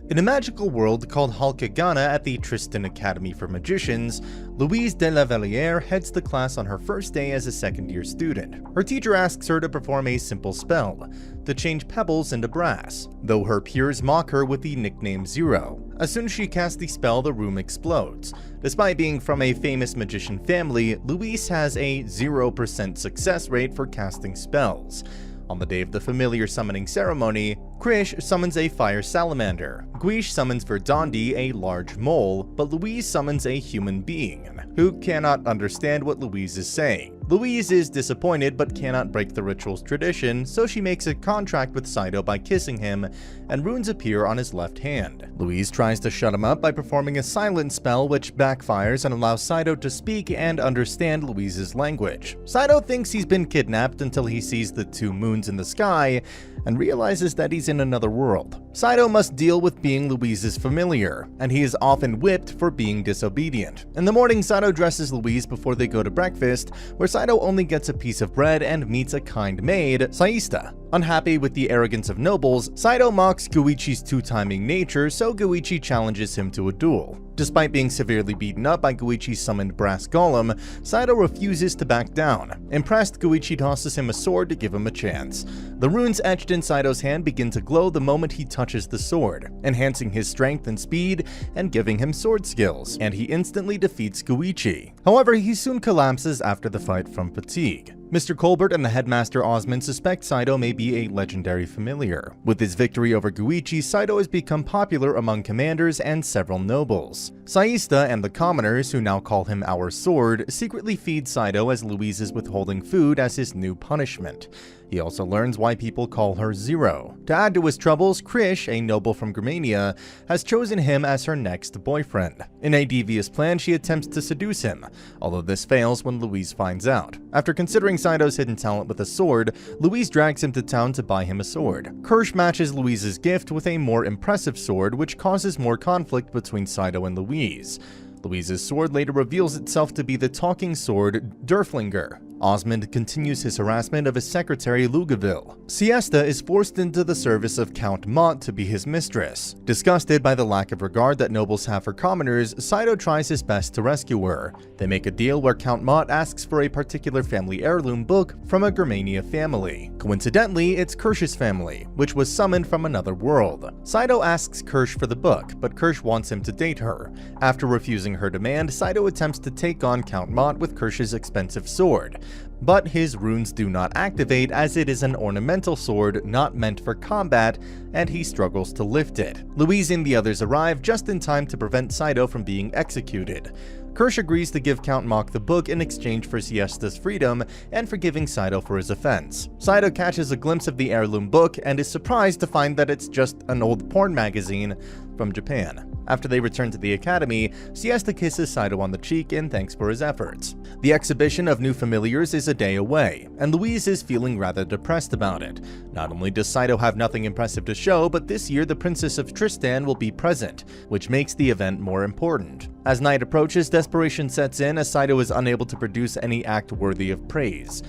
In a magical world called Halkeginia at the Tristan Academy for Magicians, Louise de la Valliere heads the class on her first day as a second-year student. Her teacher asks her to perform a simple spell, to change pebbles into brass, though her peers mock her with the nickname Zero. As soon as she casts the spell, the room explodes. Despite being from a famous magician family, Louise has a 0% success rate for casting spells. On the day of the familiar summoning ceremony, Krish summons a fire salamander, Guiche summons Verdandi, a large mole, but Louise summons a human being, who cannot understand what Louise is saying. Louise is disappointed but cannot break the ritual's tradition, so she makes a contract with Saito by kissing him, and runes appear on his left hand. Louise tries to shut him up by performing a silent spell which backfires and allows Saito to speak and understand Louise's language. Saito thinks he's been kidnapped until he sees the two moons in the sky and realizes that he's in another world. Saito must deal with being Louise's familiar, and he is often whipped for being disobedient. In the morning, Saito dresses Louise before they go to breakfast, where Saito only gets a piece of bread and meets a kind maid, Saito. Unhappy with the arrogance of nobles, Saito mocks Guichi's two-timing nature, so Guichi challenges him to a duel. Despite being severely beaten up by Guichi's summoned brass golem, Saito refuses to back down. Impressed, Guichi tosses him a sword to give him a chance. The runes etched in Saito's hand begin to glow the moment he touches the sword, enhancing his strength and speed and giving him sword skills, and he instantly defeats Guichi. However, he soon collapses after the fight from fatigue. Mr. Colbert and the headmaster Osmond suspect Saito may be a legendary familiar. With his victory over Guichi, Saito has become popular among commanders and several nobles. Saito and the commoners, who now call him Our Sword, secretly feed Saito as Louise is withholding food as his new punishment. He also learns why people call her Zero. To add to his troubles, Krish, a noble from Germania, has chosen him as her next boyfriend. In a devious plan, she attempts to seduce him, although this fails when Louise finds out. After considering Saito's hidden talent with a sword, Louise drags him to town to buy him a sword. Kirsch matches Louise's gift with a more impressive sword, which causes more conflict between Saito and Louise. Louise's sword later reveals itself to be the talking sword Derflinger. Osmond continues his harassment of his secretary Lugaville. Siesta is forced into the service of Count Mott to be his mistress. Disgusted by the lack of regard that nobles have for commoners, Saito tries his best to rescue her. They make a deal where Count Mott asks for a particular family heirloom book from a Germania family. Coincidentally, it's Kirsch's family, which was summoned from another world. Saito asks Kirsch for the book, but Kirsch wants him to date her. After refusing her demand, Saito attempts to take on Count Mott with Kirsch's expensive sword. But his runes do not activate as it is an ornamental sword not meant for combat, and he struggles to lift it. Louise and the others arrive just in time to prevent Saito from being executed. Kirsch agrees to give Count Mott the book in exchange for Siesta's freedom and forgiving Saito for his offense. Saito catches a glimpse of the heirloom book and is surprised to find that it's just an old porn magazine from Japan. After they return to the academy, Siesta kisses Saito on the cheek in thanks for his efforts. The exhibition of new familiars is a day away, and Louise is feeling rather depressed about it. Not only does Saito have nothing impressive to show, but this year the Princess of Tristan will be present, which makes the event more important. As night approaches, desperation sets in as Saito is unable to produce any act worthy of praise.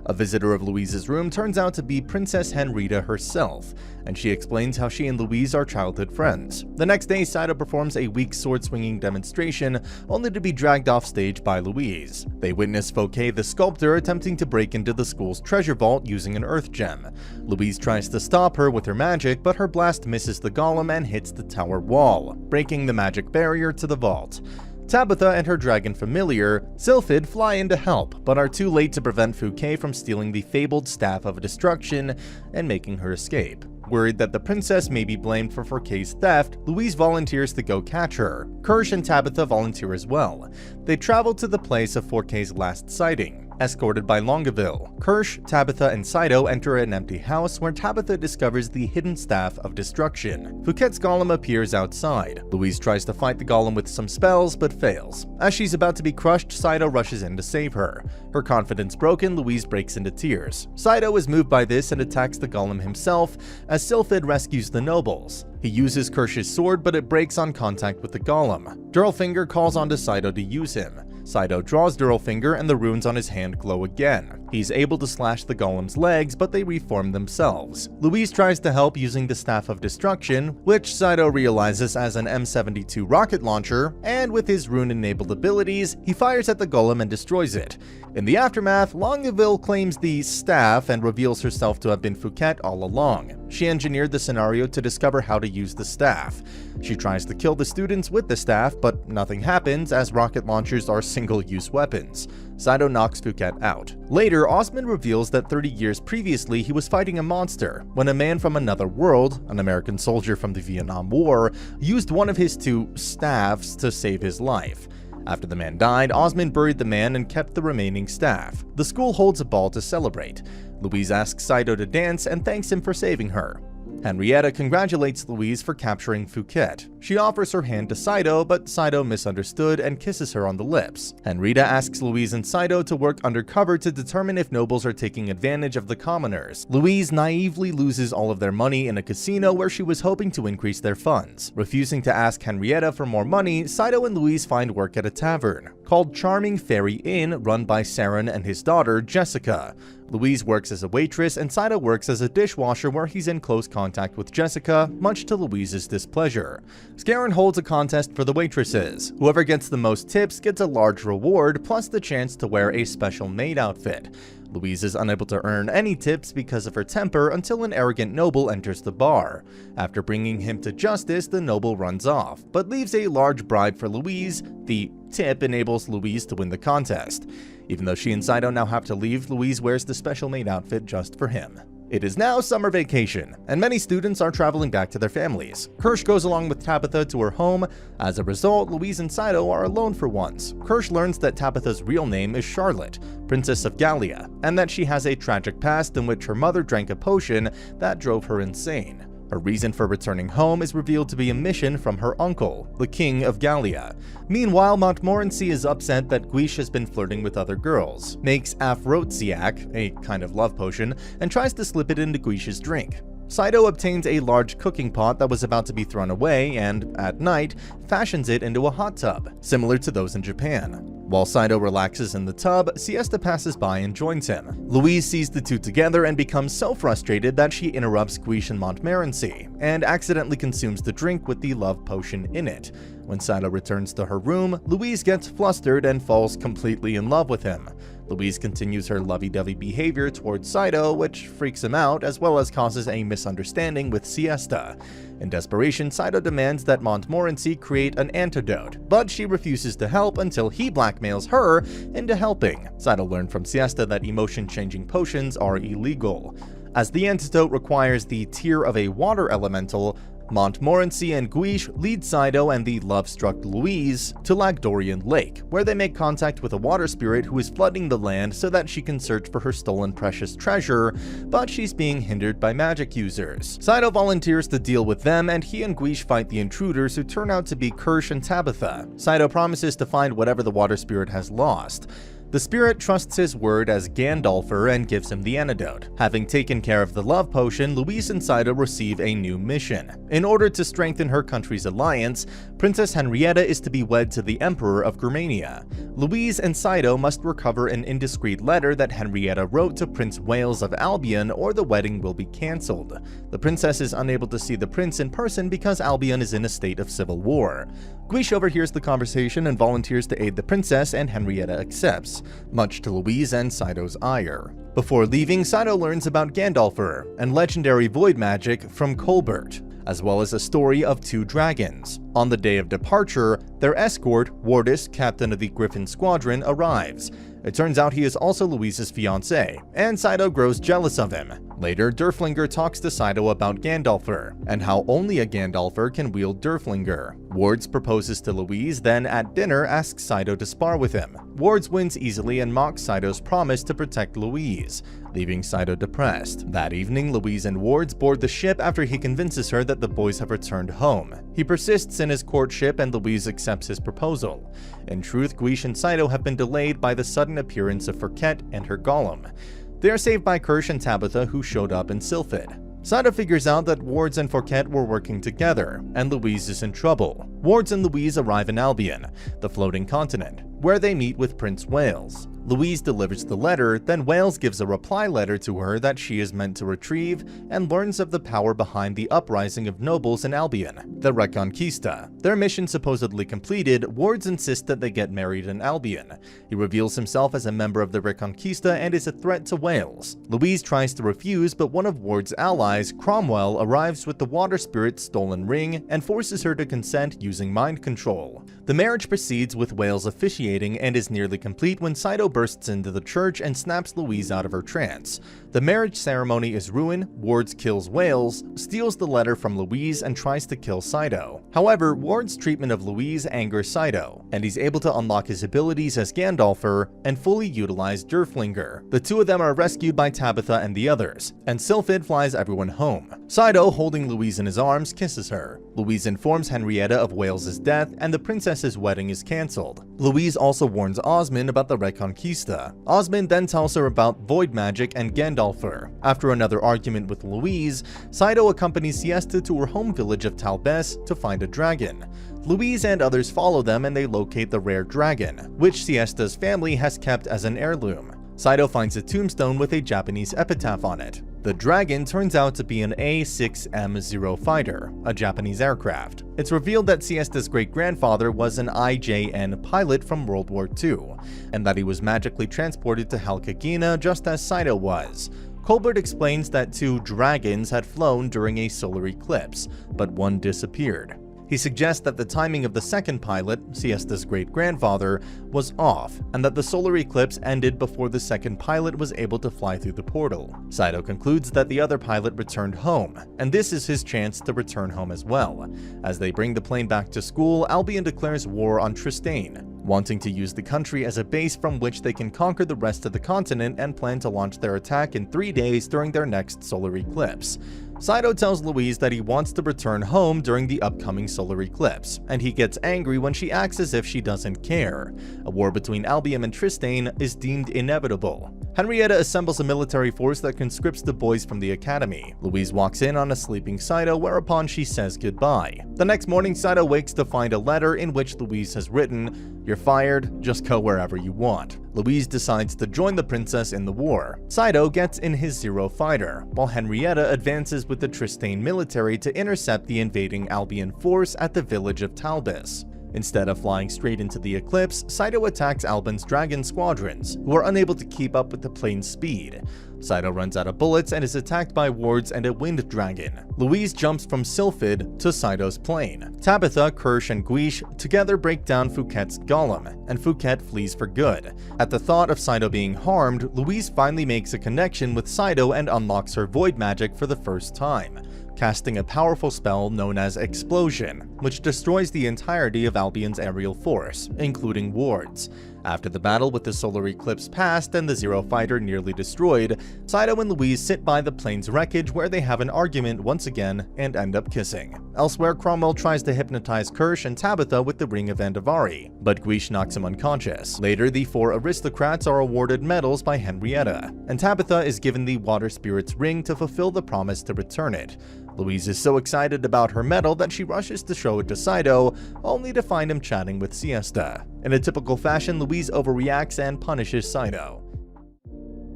A visitor of Louise's room turns out to be Princess Henrietta herself, and she explains how she and Louise are childhood friends. The next day, Saito performs a weak sword-swinging demonstration, only to be dragged off stage by Louise. They witness Fouquet the sculptor attempting to break into the school's treasure vault using an earth gem. Louise tries to stop her with her magic, but her blast misses the golem and hits the tower wall, breaking the magic barrier to the vault. Tabitha and her dragon familiar, Sylphid, fly in to help, but are too late to prevent Fouquet from stealing the fabled Staff of Destruction and making her escape. Worried that the princess may be blamed for Fouquet's theft, Louise volunteers to go catch her. Kirsch and Tabitha volunteer as well. They travel to the place of Fouquet's last sighting. Escorted by Longueville, Kirsch, Tabitha, and Saito enter an empty house where Tabitha discovers the hidden Staff of Destruction. Fouquet's golem appears outside. Louise tries to fight the golem with some spells, but fails. As she's about to be crushed, Saito rushes in to save her. Her confidence broken, Louise breaks into tears. Saito is moved by this and attacks the golem himself, as Sylphid rescues the nobles. He uses Kirsch's sword, but it breaks on contact with the golem. Durlfinger calls on to Saito to use him. Saito draws Durlfinger and the runes on his hand glow again. He's able to slash the golem's legs, but they reform themselves. Louise tries to help using the Staff of Destruction, which Saito realizes as an M72 rocket launcher, and with his rune-enabled abilities, he fires at the golem and destroys it. In the aftermath, Longueville claims the staff and reveals herself to have been Fouquet all along. She engineered the scenario to discover how to use the staff. She tries to kill the students with the staff, but nothing happens as rocket launchers are single-use weapons. Saito knocks Fouquet out. Later, Osmond reveals that 30 years previously he was fighting a monster when a man from another world, an American soldier from the Vietnam War, used one of his two staffs to save his life. After the man died, Osmond buried the man and kept the remaining staff. The school holds a ball to celebrate. Louise asks Saito to dance and thanks him for saving her. Henrietta congratulates Louise for capturing Fouquet. She offers her hand to Saito, but Saito misunderstood and kisses her on the lips. Henrietta asks Louise and Saito to work undercover to determine if nobles are taking advantage of the commoners. Louise naively loses all of their money in a casino where she was hoping to increase their funds. Refusing to ask Henrietta for more money, Saito and Louise find work at a tavern called Charming Fairy Inn, run by Saren and his daughter, Jessica. Louise works as a waitress and Saito works as a dishwasher where he's in close contact with Jessica, much to Louise's displeasure. Scarron holds a contest for the waitresses. Whoever gets the most tips gets a large reward, plus the chance to wear a special maid outfit. Louise is unable to earn any tips because of her temper until an arrogant noble enters the bar. After bringing him to justice, the noble runs off, but leaves a large bribe for Louise. The tip enables Louise to win the contest. Even though she and Saito now have to leave, Louise wears the special maid outfit just for him. It is now summer vacation, and many students are traveling back to their families. Kirsch goes along with Tabitha to her home. As a result, Louise and Saito are alone for once. Kirsch learns that Tabitha's real name is Charlotte, Princess of Gallia, and that she has a tragic past in which her mother drank a potion that drove her insane. Her reason for returning home is revealed to be a mission from her uncle, the King of Gallia. Meanwhile, Montmorency is upset that Guiche has been flirting with other girls, makes Aphrodisiac, a kind of love potion, and tries to slip it into Guiche's drink. Saito obtains a large cooking pot that was about to be thrown away and, at night, fashions it into a hot tub, similar to those in Japan. While Saito relaxes in the tub, Siesta passes by and joins him. Louise sees the two together and becomes so frustrated that she interrupts Guiche and Montmorency, and accidentally consumes the drink with the love potion in it. When Saito returns to her room, Louise gets flustered and falls completely in love with him. Louise continues her lovey-dovey behavior towards Saito, which freaks him out as well as causes a misunderstanding with Siesta. In desperation, Saito demands that Montmorency create an antidote, but she refuses to help until he blackmails her into helping. Saito learned from Siesta that emotion-changing potions are illegal. As the antidote requires the tear of a water elemental, Montmorency and Guiche lead Saito and the love-struck Louise to Lagdorian Lake, where they make contact with a water spirit who is flooding the land so that she can search for her stolen precious treasure, but she's being hindered by magic users. Saito volunteers to deal with them, and he and Guiche fight the intruders who turn out to be Kirsch and Tabitha. Saito promises to find whatever the water spirit has lost. The spirit trusts his word as Gandalfer and gives him the antidote. Having taken care of the love potion, Louise and Saito receive a new mission. In order to strengthen her country's alliance, Princess Henrietta is to be wed to the Emperor of Germania. Louise and Saito must recover an indiscreet letter that Henrietta wrote to Prince Wales of Albion, or the wedding will be cancelled. The princess is unable to see the prince in person because Albion is in a state of civil war. Guiche overhears the conversation and volunteers to aid the princess, and Henrietta accepts, much to Louise and Saito's ire. Before leaving, Saito learns about Gandalfer and legendary void magic from Colbert, as well as a story of two dragons. On the day of departure, their escort, Wardis, captain of the Griffin Squadron, arrives. It turns out he is also Louise's fiancé, and Saito grows jealous of him. Later, Derflinger talks to Saito about Gandalfer, and how only a Gandalfer can wield Derflinger. Wards proposes to Louise, then at dinner asks Saito to spar with him. Wards wins easily and mocks Saito's promise to protect Louise, leaving Saito depressed. That evening, Louise and Wards board the ship after he convinces her that the boys have returned home. He persists in his courtship and Louise accepts his proposal. In truth, Guiche and Saito have been delayed by the sudden appearance of Fouquet and her golem. They are saved by Kirsch and Tabitha, who showed up in Sylphid. Saito figures out that Wards and Fouquet were working together, and Louise is in trouble. Wards and Louise arrive in Albion, the floating continent, where they meet with Prince Wales. Louise delivers the letter, then Wales gives a reply letter to her that she is meant to retrieve, and learns of the power behind the uprising of nobles in Albion, the Reconquista. Their mission supposedly completed, Wards insists that they get married in Albion. He reveals himself as a member of the Reconquista and is a threat to Wales. Louise tries to refuse, but one of Ward's allies, Cromwell, arrives with the water spirit's stolen ring and forces her to consent using mind control. The marriage proceeds with Wales officiating and is nearly complete when Saito bursts into the church and snaps Louise out of her trance. The marriage ceremony is ruined, Wards kills Wales, steals the letter from Louise, and tries to kill Saito. However, Ward's treatment of Louise angers Saito, and he's able to unlock his abilities as Gandalfer and fully utilize Derflinger. The two of them are rescued by Tabitha and the others, and Sylphid flies everyone home. Saito, holding Louise in his arms, kisses her. Louise informs Henrietta of Wales's death, and the princess's wedding is cancelled. Louise also warns Osmond about the Reconquista. Osmond then tells her about void magic and Gandalfer. After another argument with Louise, Saito accompanies Siesta to her home village of Talbes to find a dragon. Louise and others follow them and they locate the rare dragon, which Siesta's family has kept as an heirloom. Saito finds a tombstone with a Japanese epitaph on it. The dragon turns out to be an A6M0 fighter, a Japanese aircraft. It's revealed that Siesta's great-grandfather was an IJN pilot from World War II, and that he was magically transported to Halkeginia just as Saito was. Colbert explains that 2 dragons had flown during a solar eclipse, but one disappeared. He suggests that the timing of the second pilot, Siesta's great-grandfather, was off, and that the solar eclipse ended before the second pilot was able to fly through the portal. Saito concludes that the other pilot returned home, and this is his chance to return home as well. As they bring the plane back to school, Albion declares war on Tristane, wanting to use the country as a base from which they can conquer the rest of the continent and plan to launch their attack in 3 days during their next solar eclipse. Saito tells Louise that he wants to return home during the upcoming solar eclipse, and he gets angry when she acts as if she doesn't care. A war between Albion and Tristane is deemed inevitable. Henrietta assembles a military force that conscripts the boys from the academy. Louise walks in on a sleeping Saito, whereupon she says goodbye. The next morning, Saito wakes to find a letter in which Louise has written, "You're fired, just go wherever you want." Louise decides to join the princess in the war. Saito gets in his Zero fighter, while Henrietta advances with the Tristane military to intercept the invading Albion force at the village of Talbes. Instead of flying straight into the eclipse, Saito attacks Albion's dragon squadrons, who are unable to keep up with the plane's speed. Saito runs out of bullets and is attacked by Wards and a wind dragon. Louise jumps from Sylphid to Saito's plane. Tabitha, Kirsch, and Guiche together break down Fouquet's golem, and Fouquet flees for good. At the thought of Saito being harmed, Louise finally makes a connection with Saito and unlocks her void magic for the first time, casting a powerful spell known as Explosion, which destroys the entirety of Albion's aerial force, including Wards. After the battle with the solar eclipse passed and the Zero fighter nearly destroyed, Saito and Louise sit by the plane's wreckage where they have an argument once again and end up kissing. Elsewhere, Cromwell tries to hypnotize Kirsch and Tabitha with the Ring of Andavari, but Guiche knocks him unconscious. Later, the 4 aristocrats are awarded medals by Henrietta, and Tabitha is given the Water Spirit's ring to fulfill the promise to return it. Louise is so excited about her medal that she rushes to show it to Saito, only to find him chatting with Siesta. In a typical fashion, Louise overreacts and punishes Saito.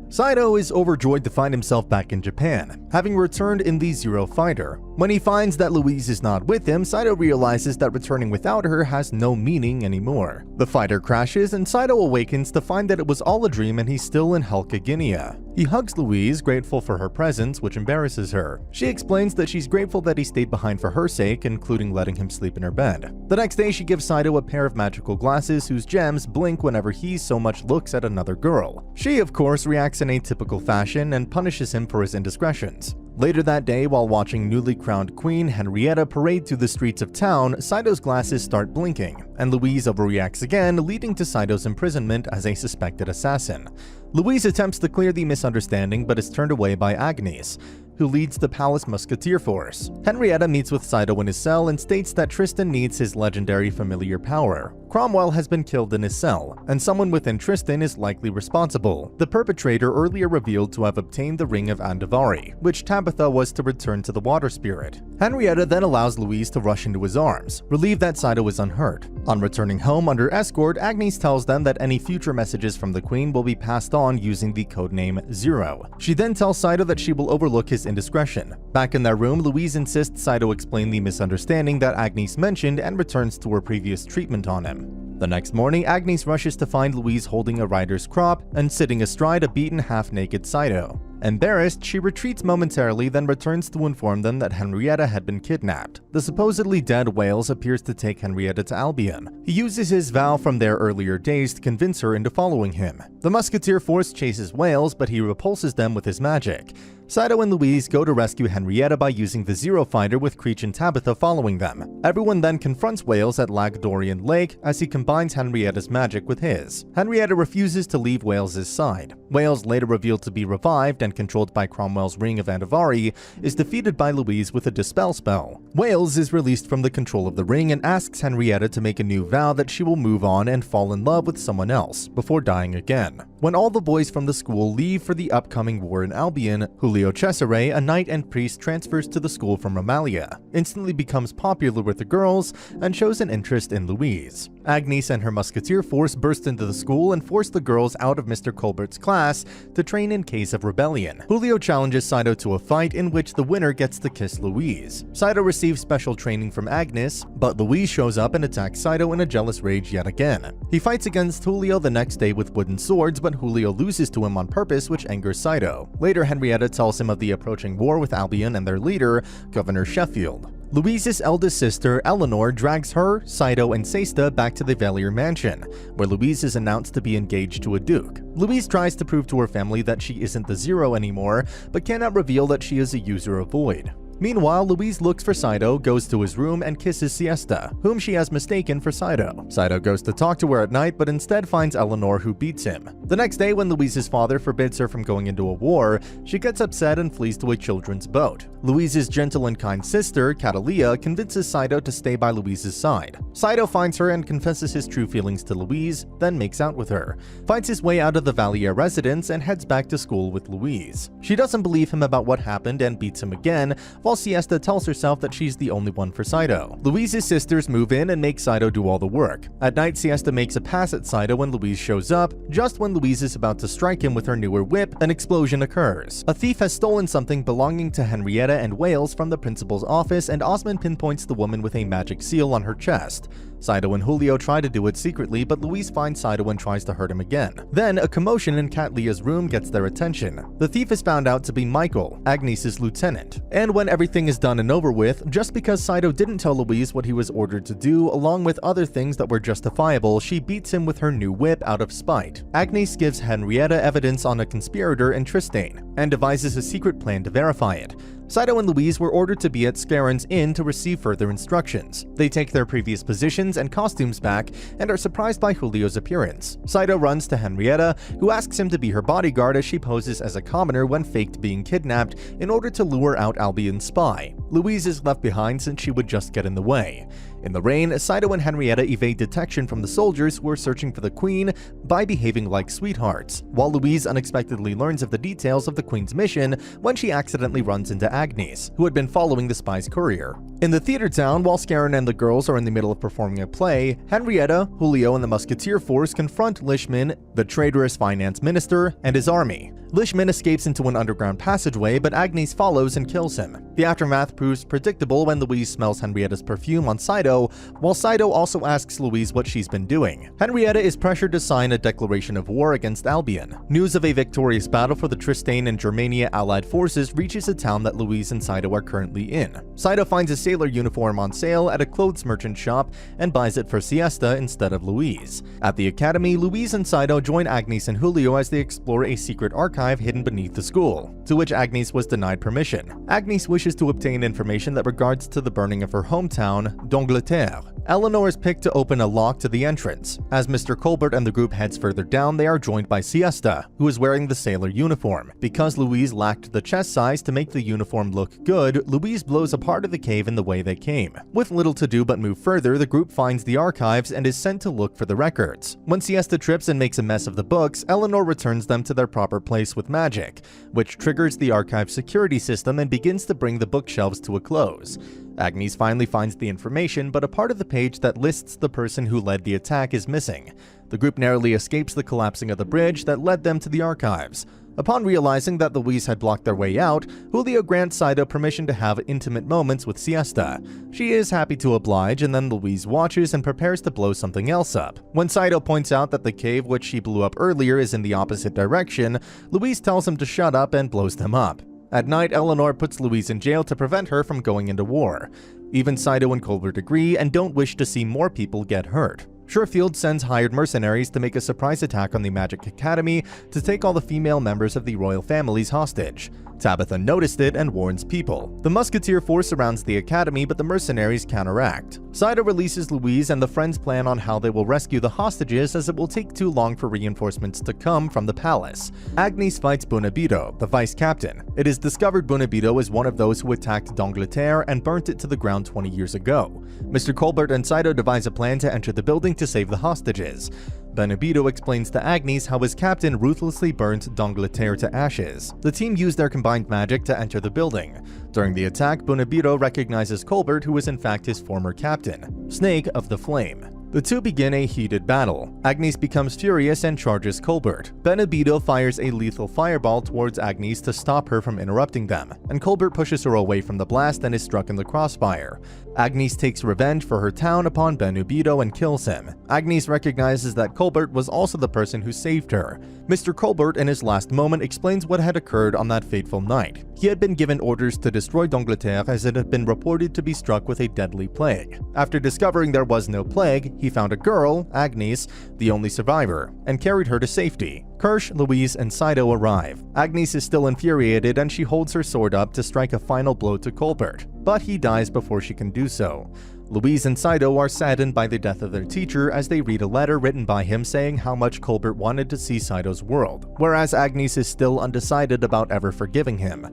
Saito is overjoyed to find himself back in Japan, having returned in the Zero fighter. When he finds that Louise is not with him, Saito realizes that returning without her has no meaning anymore. The fighter crashes and Saito awakens to find that it was all a dream and he's still in Halkeginia. He hugs Louise, grateful for her presence, which embarrasses her. She explains that she's grateful that he stayed behind for her sake, including letting him sleep in her bed. The next day, she gives Saito a pair of magical glasses whose gems blink whenever he so much looks at another girl. She, of course, reacts in a typical fashion and punishes him for his indiscretions. Later that day, while watching newly crowned Queen Henrietta parade through the streets of town, Saito's glasses start blinking, and Louise overreacts again, leading to Saito's imprisonment as a suspected assassin. Louise attempts to clear the misunderstanding but is turned away by Agnes. who leads the Palace Musketeer Force. Henrietta meets with Saito in his cell and states that Tristan needs his legendary familiar power. Cromwell has been killed in his cell, and someone within Tristan is likely responsible. The perpetrator earlier revealed to have obtained the Ring of Andvari, which Tabitha was to return to the Water Spirit. Henrietta then allows Louise to rush into his arms, relieved that Saito is unhurt. On returning home under escort, Agnes tells them that any future messages from the Queen will be passed on using the codename Zero. She then tells Saito that she will overlook his indiscretion. Back in their room, Louise insists Saito explain the misunderstanding that Agnes mentioned and returns to her previous treatment on him. The next morning, Agnes rushes to find Louise holding a rider's crop and sitting astride a beaten half-naked Saito. Embarrassed, she retreats momentarily, then returns to inform them that Henrietta had been kidnapped. The supposedly dead Wales appears to take Henrietta to Albion. He uses his vow from their earlier days to convince her into following him. The Musketeer Force chases Wales, but he repulses them with his magic. Saito and Louise go to rescue Henrietta by using the Zero Fighter with Creech and Tabitha following them. Everyone then confronts Wales at Lagdorian Lake as he combines Henrietta's magic with his. Henrietta refuses to leave Wales's side. Wales, later revealed to be revived and controlled by Cromwell's Ring of Andvari, is defeated by Louise with a Dispel spell. Wales is released from the control of the ring and asks Henrietta to make a new vow that she will move on and fall in love with someone else, before dying again. When all the boys from the school leave for the upcoming war in Albion, Julio Cesare, a knight and priest, transfers to the school from Romalia, instantly becomes popular with the girls, and shows an interest in Louise. Agnes and her musketeer force burst into the school and force the girls out of Mr. Colbert's class to train in case of rebellion. Julio challenges Saito to a fight in which the winner gets to kiss Louise. Saito receives special training from Agnes, but Louise shows up and attacks Saito in a jealous rage yet again. He fights against Julio the next day with wooden swords, but Julio loses to him on purpose, which angers Saito. Later, Henrietta tells him of the approaching war with Albion and their leader, Governor Sheffield. Louise's eldest sister, Eleanor, drags her, Saito, and Sesta back to the Valier mansion, where Louise is announced to be engaged to a duke. Louise tries to prove to her family that she isn't the Zero anymore, but cannot reveal that she is a user of Void. Meanwhile, Louise looks for Saito, goes to his room, and kisses Siesta, whom she has mistaken for Saito. Saito goes to talk to her at night, but instead finds Eleanor, who beats him. The next day, when Louise's father forbids her from going into a war, she gets upset and flees to a children's boat. Louise's gentle and kind sister, Catalia, convinces Saito to stay by Louise's side. Saito finds her and confesses his true feelings to Louise, then makes out with her, finds his way out of the Valier residence, and heads back to school with Louise. She doesn't believe him about what happened and beats him again, while Siesta tells herself that she's the only one for Saito. Louise's sisters move in and make Saito do all the work. At night, Siesta makes a pass at Saito when Louise shows up. Just when Louise is about to strike him with her newer whip, an explosion occurs. A thief has stolen something belonging to Henrietta and Wales from the principal's office, and Osmond pinpoints the woman with a magic seal on her chest. Saito and Julio try to do it secretly, but Louise finds Saito and tries to hurt him again. Then, a commotion in Catlia's room gets their attention. The thief is found out to be Michael, Agnes's lieutenant. And when everything is done and over with, just because Saito didn't tell Louise what he was ordered to do, along with other things that were justifiable, she beats him with her new whip out of spite. Agnes gives Henrietta evidence on a conspirator in Tristan, and devises a secret plan to verify it. Saito and Louise were ordered to be at Scarron's Inn to receive further instructions. They take their previous positions and costumes back and are surprised by Julio's appearance. Saito runs to Henrietta, who asks him to be her bodyguard as she poses as a commoner when faked being kidnapped in order to lure out Albion's spy. Louise is left behind since she would just get in the way. In the rain, Saito and Henrietta evade detection from the soldiers who are searching for the Queen by behaving like sweethearts, while Louise unexpectedly learns of the details of the Queen's mission when she accidentally runs into Agnes, who had been following the spy's courier. In the theater town, while Scarron and the girls are in the middle of performing a play, Henrietta, Julio, and the Musketeer Force confront Lishman, the traitorous finance minister, and his army. Lishman escapes into an underground passageway, but Agnes follows and kills him. The aftermath proves predictable when Louise smells Henrietta's perfume on Saito, while Saito also asks Louise what she's been doing. Henrietta is pressured to sign a declaration of war against Albion. News of a victorious battle for the Tristan and Germania allied forces reaches a town that Louise and Saito are currently in. Saito finds a sailor uniform on sale at a clothes merchant shop and buys it for Siesta instead of Louise. At the academy, Louise and Saito join Agnes and Julio as they explore a secret archive hidden beneath the school, to which Agnes was denied permission. Agnes wishes to obtain information that regards to the burning of her hometown, d'Angleterre, Eleanor is picked to open a lock to the entrance. As Mr. Colbert and the group heads further down, they are joined by Siesta, who is wearing the sailor uniform. Because Louise lacked the chest size to make the uniform look good, Louise blows a part of the cave in the way they came. With little to do but move further, the group finds the archives and is sent to look for the records. When Siesta trips and makes a mess of the books, Eleanor returns them to their proper place with magic, which triggers the archive security system and begins to bring the bookshelves to a close. Agnes finally finds the information, but a part of the page that lists the person who led the attack is missing. The group narrowly escapes the collapsing of the bridge that led them to the archives. Upon realizing that Louise had blocked their way out, Julio grants Saito permission to have intimate moments with Siesta. She is happy to oblige, and then Louise watches and prepares to blow something else up. When Saito points out that the cave which she blew up earlier is in the opposite direction, Louise tells him to shut up and blows them up. At night, Eleanor puts Louise in jail to prevent her from going into war. Even Saito and Colbert agree and don't wish to see more people get hurt. Sherfield sends hired mercenaries to make a surprise attack on the Magic Academy to take all the female members of the royal families hostage. Tabitha noticed it and warns people. The musketeer force surrounds the academy, but the mercenaries counteract. Saito releases Louise, and the friends plan on how they will rescue the hostages, as it will take too long for reinforcements to come from the palace. Agnes fights Bonabito, the vice captain. It is discovered Bonabito is one of those who attacked d'Angleterre and burnt it to the ground 20 years ago. Mr. Colbert and Saito devise a plan to enter the building to save the hostages. Bonabito explains to Agnes how his captain ruthlessly burnt d'Angleterre to ashes. The team used their combined magic to enter the building. During the attack, Bonabito recognizes Colbert, who is in fact his former captain, Snake of the Flame. The two begin a heated battle. Agnes becomes furious and charges Colbert. Bonabito fires a lethal fireball towards Agnes to stop her from interrupting them, and Colbert pushes her away from the blast and is struck in the crossfire. Agnes takes revenge for her town upon Bonabito and kills him. Agnes recognizes that Colbert was also the person who saved her. Mr. Colbert, in his last moment, explains what had occurred on that fateful night. He had been given orders to destroy d'Angleterre as it had been reported to be struck with a deadly plague. After discovering there was no plague, he found a girl, Agnes, the only survivor, and carried her to safety. Kirsch, Louise, and Saito arrive. Agnes is still infuriated and she holds her sword up to strike a final blow to Colbert, but he dies before she can do so. Louise and Saito are saddened by the death of their teacher as they read a letter written by him saying how much Colbert wanted to see Saito's world, whereas Agnes is still undecided about ever forgiving him.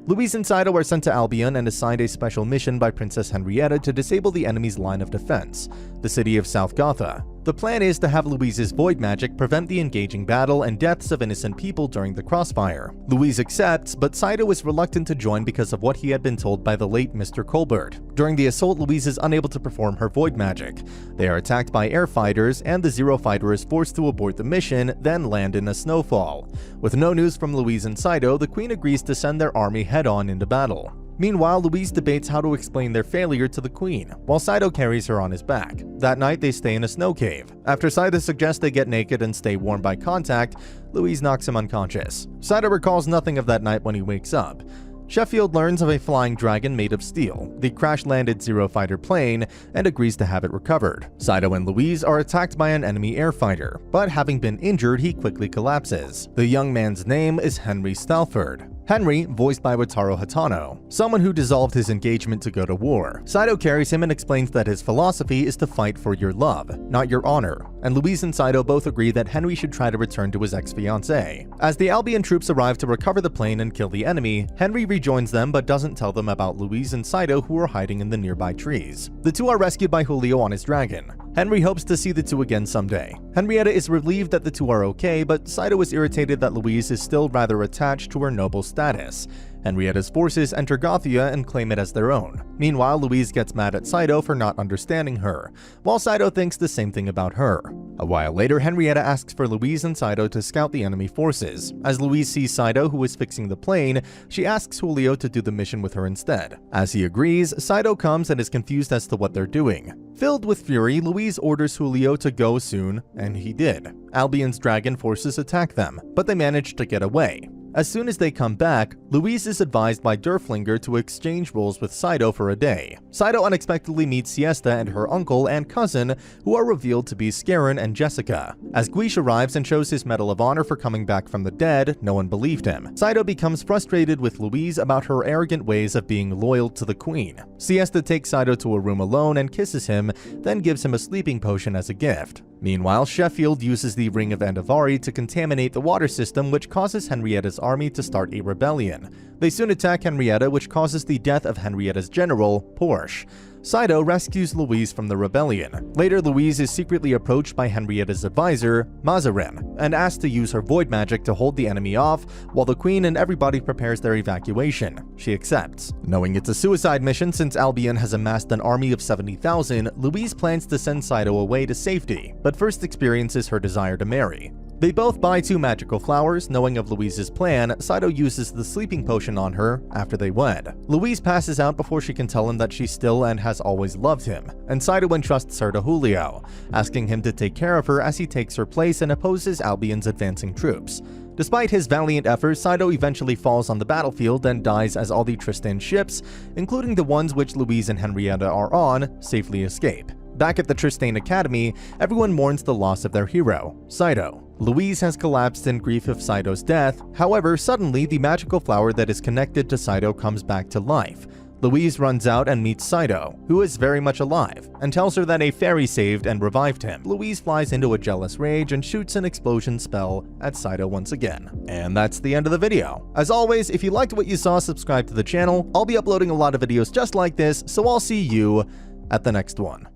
Louise and Saito are sent to Albion and assigned a special mission by Princess Henrietta to disable the enemy's line of defense, the city of South Gotha. The plan is to have Louise's void magic prevent the engaging battle and deaths of innocent people during the crossfire. Louise accepts, but Saito is reluctant to join because of what he had been told by the late Mr. Colbert. During the assault, Louise is unable to perform her void magic. They are attacked by air fighters, and the Zero Fighter is forced to abort the mission, then land in a snowfall. With no news from Louise and Saito, the Queen agrees to send their army head-on into battle. Meanwhile, Louise debates how to explain their failure to the Queen, while Saito carries her on his back. That night, they stay in a snow cave. After Saito suggests they get naked and stay warm by contact, Louise knocks him unconscious. Saito recalls nothing of that night when he wakes up. Sheffield learns of a flying dragon made of steel, the crash-landed Zero Fighter plane, and agrees to have it recovered. Saito and Louise are attacked by an enemy air fighter, but having been injured, he quickly collapses. The young man's name is Henry Stalford. Henry, voiced by Wataru Hatano, someone who dissolved his engagement to go to war. Saito carries him and explains that his philosophy is to fight for your love, not your honor, and Louise and Saito both agree that Henry should try to return to his ex-fiancée. As the Albion troops arrive to recover the plane and kill the enemy, Henry rejoins them but doesn't tell them about Louise and Saito, who are hiding in the nearby trees. The two are rescued by Julio on his dragon. Henry hopes to see the two again someday. Henrietta is relieved that the two are okay, but Saito is irritated that Louise is still rather attached to her noble status. Henrietta's forces enter Gothia and claim it as their own. Meanwhile, Louise gets mad at Saito for not understanding her, while Saito thinks the same thing about her. A while later, Henrietta asks for Louise and Saito to scout the enemy forces. As Louise sees Saito, who is fixing the plane, she asks Julio to do the mission with her instead. As he agrees, Saito comes and is confused as to what they're doing. Filled with fury, Louise orders Julio to go soon, and he did. Albion's dragon forces attack them, but they manage to get away. As soon as they come back, Louise is advised by Derflinger to exchange roles with Saito for a day. Saito unexpectedly meets Siesta and her uncle and cousin, who are revealed to be Scarin and Jessica. As Guiche arrives and shows his Medal of Honor for coming back from the dead, no one believed him. Saito becomes frustrated with Louise about her arrogant ways of being loyal to the queen. Siesta takes Saito to a room alone and kisses him, then gives him a sleeping potion as a gift. Meanwhile, Sheffield uses the Ring of Andavari to contaminate the water system, which causes Henrietta's army to start a rebellion. They soon attack Henrietta, which causes the death of Henrietta's general, Porsche. Saito rescues Louise from the rebellion. Later, Louise is secretly approached by Henrietta's advisor, Mazarin, and asked to use her void magic to hold the enemy off while the queen and everybody prepares their evacuation. She accepts. Knowing it's a suicide mission since Albion has amassed an army of 70,000, Louise plans to send Saito away to safety, but first experiences her desire to marry. They both buy 2 magical flowers. Knowing of Louise's plan, Saito uses the sleeping potion on her after they wed. Louise passes out before she can tell him that she still and has always loved him, and Saito entrusts her to Julio, asking him to take care of her as he takes her place and opposes Albion's advancing troops. Despite his valiant efforts, Saito eventually falls on the battlefield and dies as all the Tristan ships, including the ones which Louise and Henrietta are on, safely escape. Back at the Tristan Academy, everyone mourns the loss of their hero, Saito. Louise has collapsed in grief of Saito's death. However, suddenly the magical flower that is connected to Saito comes back to life. Louise runs out and meets Saito, who is very much alive, and tells her that a fairy saved and revived him. Louise flies into a jealous rage and shoots an explosion spell at Saito once again. And that's the end of the video. As always, if you liked what you saw, subscribe to the channel. I'll be uploading a lot of videos just like this, so I'll see you at the next one.